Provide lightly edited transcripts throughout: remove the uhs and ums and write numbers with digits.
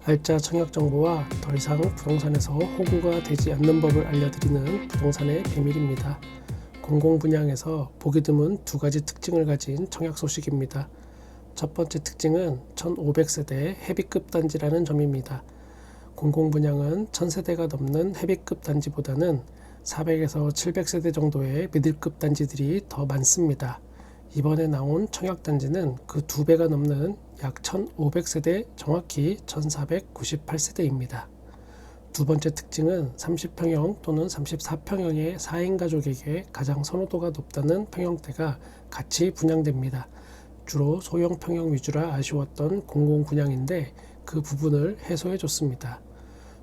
날짜 청약 정보와 더 이상 부동산에서 호구가 되지 않는 법을 알려드리는 부동산의 비밀입니다. 공공분양에서 보기 드문 두 가지 특징을 가진 청약 소식입니다. 첫 번째 특징은 1500세대 헤비급 단지라는 점입니다. 공공분양은 1000세대가 넘는 헤비급 단지보다는 400에서 700세대 정도의 미들급 단지들이 더 많습니다. 이번에 나온 청약단지는 그 2배가 넘는 약 1500세대, 정확히 1498세대입니다. 두 번째 특징은 30평형 또는 34평형의 4인 가족에게 가장 선호도가 높다는 평형대가 같이 분양됩니다. 주로 소형 평형 위주라 아쉬웠던 공공분양인데 그 부분을 해소해 줬습니다.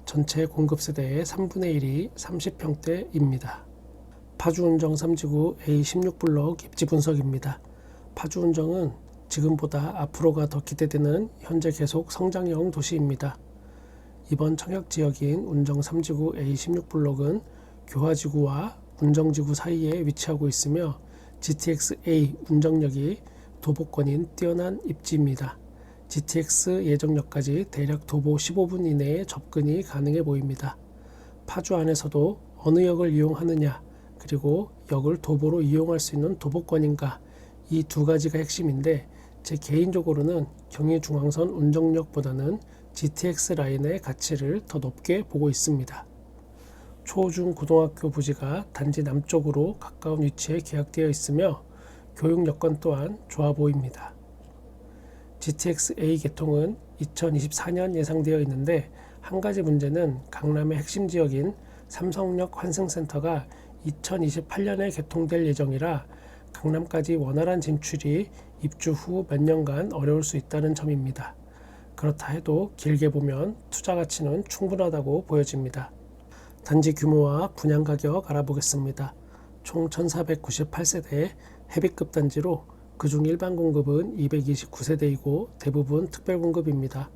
전체 공급세대의 3분의 1이 30평대입니다. 파주운정 3지구 A16블록 입지 분석입니다. 파주운정은 지금보다 앞으로가 더 기대되는 현재 계속 성장형 도시입니다. 이번 청약지역인 운정 3지구 A16블록은 교화지구와 운정지구 사이에 위치하고 있으며 GTX-A 운정역이 도보권인 뛰어난 입지입니다. GTX 예정역까지 대략 도보 15분 이내에 접근이 가능해 보입니다. 파주 안에서도 어느 역을 이용하느냐, 그리고 역을 도보로 이용할 수 있는 도보권인가, 이 두 가지가 핵심인데 제 개인적으로는 경의중앙선 운정역보다는 GTX 라인의 가치를 더 높게 보고 있습니다. 초중고등학교 부지가 단지 남쪽으로 가까운 위치에 계약되어 있으며 교육 여건 또한 좋아 보입니다. GTX-A 개통은 2024년 예상되어 있는데 한 가지 문제는 강남의 핵심 지역인 삼성역 환승센터가 2028년에 개통될 예정이라 강남까지 원활한 진출이 입주 후 몇 년간 어려울 수 있다는 점입니다. 그렇다 해도 길게 보면 투자 가치는 충분하다고 보여집니다. 단지 규모와 분양 가격 알아보겠습니다. 총 1498세대의 헤비급 단지로 그중 일반 공급은 229세대이고 대부분 특별 공급입니다.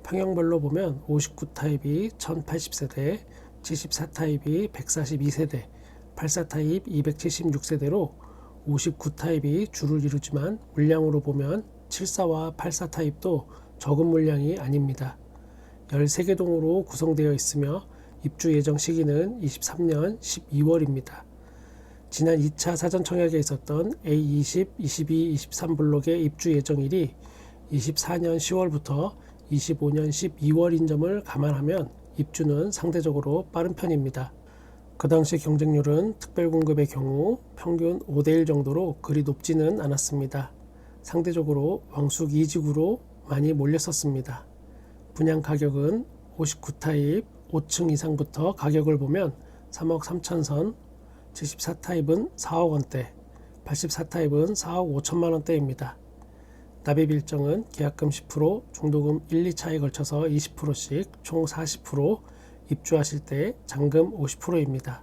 평형별로 보면 59타입이 1080세대, 74타입이 142세대, 84타입 276세대로 59타입이 주를 이루지만 물량으로 보면 74와 84타입도 적은 물량이 아닙니다. 13개 동으로 구성되어 있으며 입주 예정 시기는 23년 12월입니다. 지난 2차 사전청약에 있었던 A20, 22, 23블록의 입주 예정일이 24년 10월부터 25년 12월인 점을 감안하면 입주는 상대적으로 빠른 편입니다. 그 당시 경쟁률은 특별공급의 경우 평균 5대1 정도로 그리 높지는 않았습니다. 상대적으로 왕숙 2지구로 많이 몰렸었습니다. 분양 가격은 59타입 5층 이상부터 가격을 보면 3억 3천선, 74타입은 4억 원대, 84타입은 4억 5천만 원대입니다. 납입 일정은 계약금 10%, 중도금 1, 2차에 걸쳐서 20%씩 총 40%, 입주하실 때 잔금 50%입니다.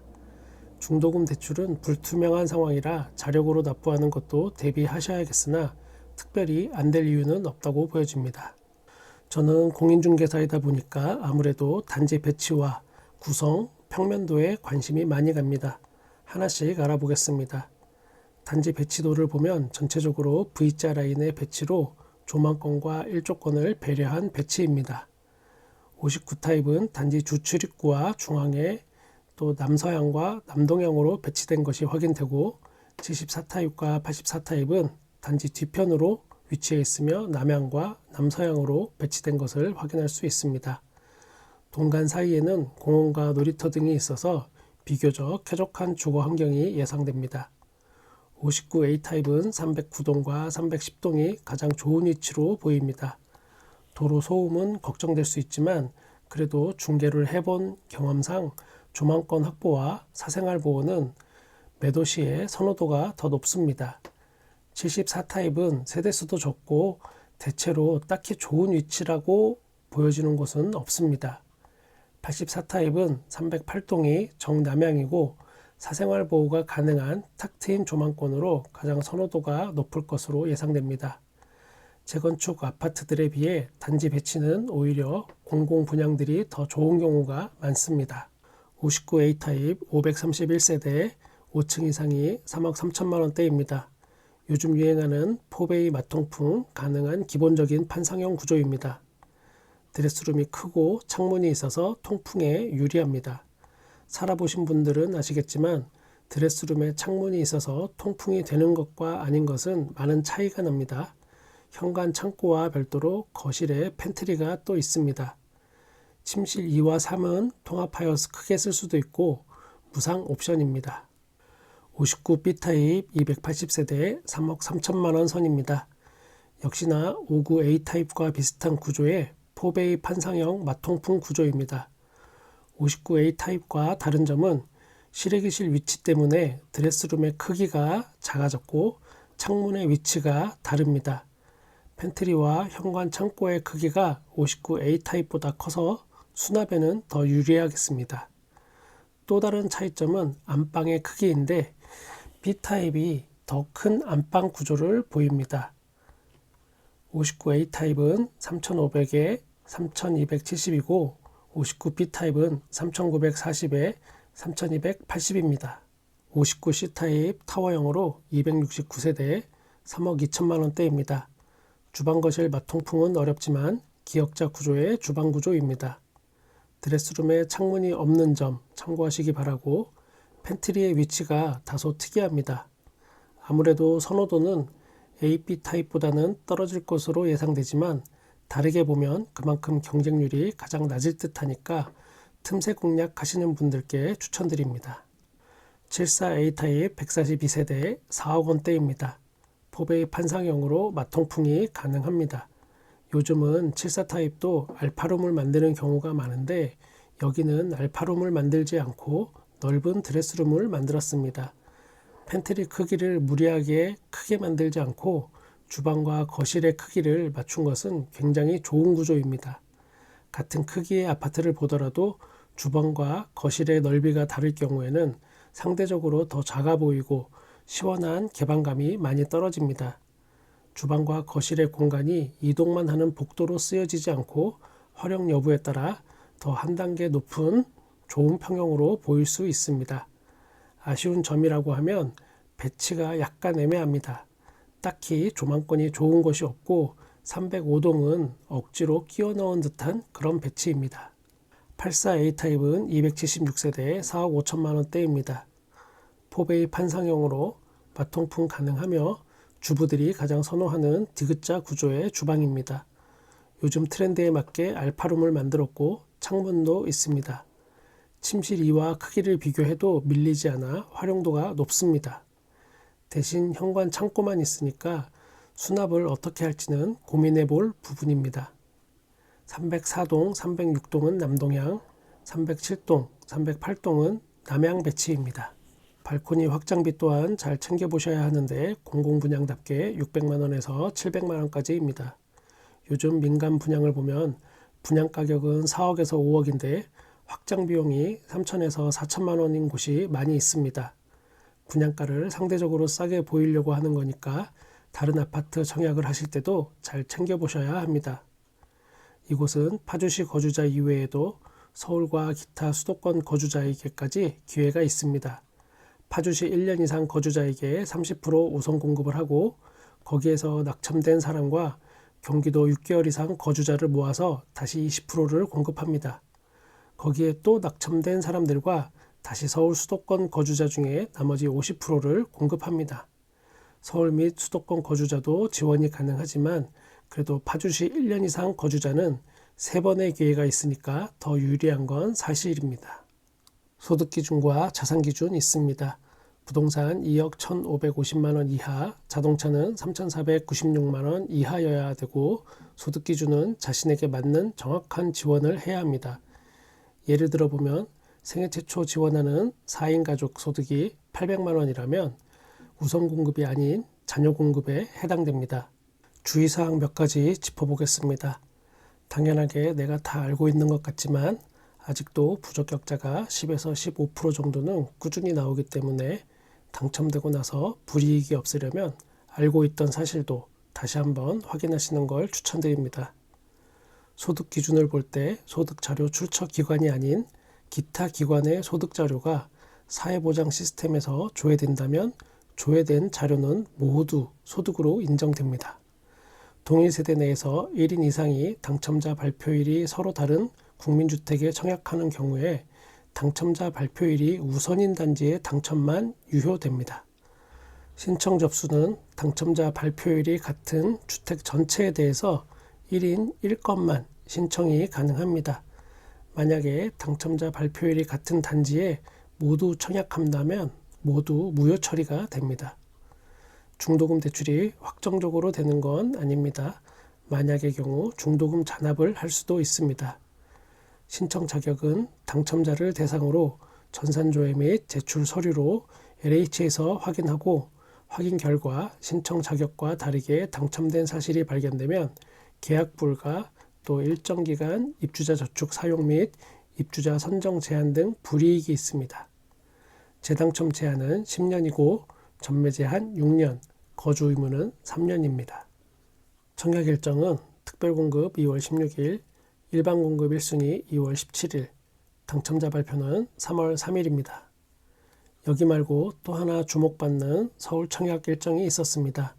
중도금 대출은 불투명한 상황이라 자력으로 납부하는 것도 대비하셔야겠으나 특별히 안 될 이유는 없다고 보여집니다. 저는 공인중개사이다 보니까 아무래도 단지 배치와 구성, 평면도에 관심이 많이 갑니다. 하나씩 알아보겠습니다. 단지 배치도를 보면 전체적으로 V자 라인의 배치로 조망권과 일조권을 배려한 배치입니다. 59타입은 단지 주출입구와 중앙에 또 남서향과 남동향으로 배치된 것이 확인되고 74타입과 84타입은 단지 뒤편으로 위치해 있으며 남향과 남서향으로 배치된 것을 확인할 수 있습니다. 동간 사이에는 공원과 놀이터 등이 있어서 비교적 쾌적한 주거 환경이 예상됩니다. 59A 타입은 309동과 310동이 가장 좋은 위치로 보입니다. 도로 소음은 걱정될 수 있지만 그래도 중개를 해본 경험상 조망권 확보와 사생활 보호는 매도 시에 선호도가 더 높습니다. 74타입은 세대수도 적고 대체로 딱히 좋은 위치라고 보여지는 곳은 없습니다. 84타입은 308동이 정남향이고 사생활 보호가 가능한 탁 트인 조망권으로 가장 선호도가 높을 것으로 예상됩니다. 재건축 아파트들에 비해 단지 배치는 오히려 공공 분양들이 더 좋은 경우가 많습니다. 59A 타입 531세대 5층 이상이 3억 3천만 원대입니다. 요즘 유행하는 포베이 마통풍 가능한 기본적인 판상형 구조입니다. 드레스룸이 크고 창문이 있어서 통풍에 유리합니다. 살아보신 분들은 아시겠지만 드레스룸에 창문이 있어서 통풍이 되는 것과 아닌 것은 많은 차이가 납니다. 현관 창고와 별도로 거실에 팬트리가 또 있습니다. 침실 2와 3은 통합하여 크게 쓸 수도 있고 무상 옵션입니다. 59B 타입 280세대 3억 3천만원 선입니다. 역시나 59A 타입과 비슷한 구조의 4베이 판상형 마통풍 구조입니다. 59A 타입과 다른 점은 실외기실 위치 때문에 드레스룸의 크기가 작아졌고 창문의 위치가 다릅니다. 팬트리와 현관 창고의 크기가 59A 타입보다 커서 수납에는 더 유리하겠습니다. 또 다른 차이점은 안방의 크기인데 B타입이 더 큰 안방 구조를 보입니다. 59A 타입은 3500에 3270이고 59B 타입은 3940에 3280입니다. 59C 타입 타워형으로 269세대 3억 2천만원대입니다. 주방 거실 마통풍은 어렵지만 기역자 구조의 주방 구조입니다. 드레스룸에 창문이 없는 점 참고하시기 바라고 팬트리의 위치가 다소 특이합니다. 아무래도 선호도는 AB 타입보다는 떨어질 것으로 예상되지만 다르게 보면 그만큼 경쟁률이 가장 낮을 듯 하니까 틈새 공략 하시는 분들께 추천드립니다. 74A 타입 142세대 4억 원대입니다. 4베이 판상형으로 마통풍이 가능합니다. 요즘은 74 타입도 알파룸을 만드는 경우가 많은데 여기는 알파룸을 만들지 않고 넓은 드레스룸을 만들었습니다. 팬트리 크기를 무리하게 크게 만들지 않고 주방과 거실의 크기를 맞춘 것은 굉장히 좋은 구조입니다. 같은 크기의 아파트를 보더라도 주방과 거실의 넓이가 다를 경우에는 상대적으로 더 작아 보이고 시원한 개방감이 많이 떨어집니다. 주방과 거실의 공간이 이동만 하는 복도로 쓰여지지 않고 활용 여부에 따라 더 한 단계 높은 좋은 평형으로 보일 수 있습니다. 아쉬운 점이라고 하면 배치가 약간 애매합니다. 딱히 조망권이 좋은 것이 없고 305동은 억지로 끼워 넣은 듯한 그런 배치입니다. 84A 타입은 276세대에 4억 5천만원대입니다. 4베이 판상형으로 마통풍 가능하며 주부들이 가장 선호하는 디귿자 구조의 주방입니다. 요즘 트렌드에 맞게 알파룸을 만들었고 창문도 있습니다. 침실 2와 크기를 비교해도 밀리지 않아 활용도가 높습니다. 대신 현관 창고만 있으니까 수납을 어떻게 할지는 고민해 볼 부분입니다. 304동, 306동은 남동향, 307동, 308동은 남향 배치입니다. 발코니 확장비 또한 잘 챙겨보셔야 하는데 공공분양답게 600만원에서 700만원까지입니다. 요즘 민간 분양을 보면 분양가격은 4억에서 5억인데 확장비용이 3천에서 4천만원인 곳이 많이 있습니다. 분양가를 상대적으로 싸게 보이려고 하는 거니까 다른 아파트 청약을 하실 때도 잘 챙겨보셔야 합니다. 이곳은 파주시 거주자 이외에도 서울과 기타 수도권 거주자에게까지 기회가 있습니다. 파주시 1년 이상 거주자에게 30% 우선 공급을 하고 거기에서 낙첨된 사람과 경기도 6개월 이상 거주자를 모아서 다시 20%를 공급합니다. 거기에 또 낙첨된 사람들과 다시 서울 수도권 거주자 중에 나머지 50%를 공급합니다. 서울 및 수도권 거주자도 지원이 가능하지만 그래도 파주시 1년 이상 거주자는 3번의 기회가 있으니까 더 유리한 건 사실입니다. 소득기준과 자산기준 있습니다. 부동산 2억 1,550만원 이하, 자동차는 3,496만원 이하여야 되고 소득기준은 자신에게 맞는 정확한 지원을 해야 합니다. 예를 들어 보면 생애 최초 지원하는 4인 가족 소득이 800만원이라면 우선 공급이 아닌 자녀 공급에 해당됩니다. 주의사항 몇 가지 짚어보겠습니다. 당연하게 내가 다 알고 있는 것 같지만 아직도 부적격자가 10에서 15% 정도는 꾸준히 나오기 때문에 당첨되고 나서 불이익이 없으려면 알고 있던 사실도 다시 한번 확인하시는 걸 추천드립니다. 소득 기준을 볼 때 소득자료 출처 기관이 아닌 기타 기관의 소득자료가 사회보장 시스템에서 조회된다면 조회된 자료는 모두 소득으로 인정됩니다. 동일 세대 내에서 1인 이상이 당첨자 발표일이 서로 다른 국민주택에 청약하는 경우에 당첨자 발표일이 우선인 단지의 당첨만 유효됩니다. 신청 접수는 당첨자 발표일이 같은 주택 전체에 대해서 1인 1건만 신청이 가능합니다. 만약에 당첨자 발표일이 같은 단지에 모두 청약한다면 모두 무효 처리가 됩니다. 중도금 대출이 확정적으로 되는 건 아닙니다. 만약의 경우 중도금 잔압을 할 수도 있습니다. 신청 자격은 당첨자를 대상으로 전산조회 및 제출 서류로 LH에서 확인하고 확인 결과 신청 자격과 다르게 당첨된 사실이 발견되면 계약 불가, 또 일정 기간 입주자 저축 사용 및 입주자 선정 제한 등 불이익이 있습니다. 재당첨 제한은 10년이고 전매 제한 6년, 거주 의무는 3년입니다. 청약 일정은 특별공급 2월 16일, 일반공급 1순위 2월 17일, 당첨자 발표는 3월 3일입니다. 여기 말고 또 하나 주목받는 서울 청약 일정이 있었습니다.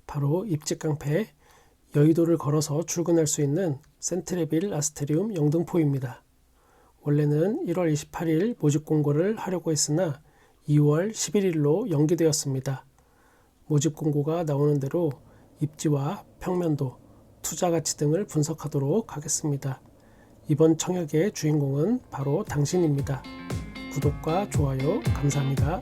바로 입지 깡패, 여의도를 걸어서 출근할 수 있는 센트레빌 아스테리움 영등포입니다. 원래는 1월 28일 모집 공고를 하려고 했으나 2월 11일로 연기되었습니다. 모집 공고가 나오는 대로 입지와 평면도, 투자 가치 등을 분석하도록 하겠습니다. 이번 청약의 주인공은 바로 당신입니다. 구독과 좋아요 감사합니다.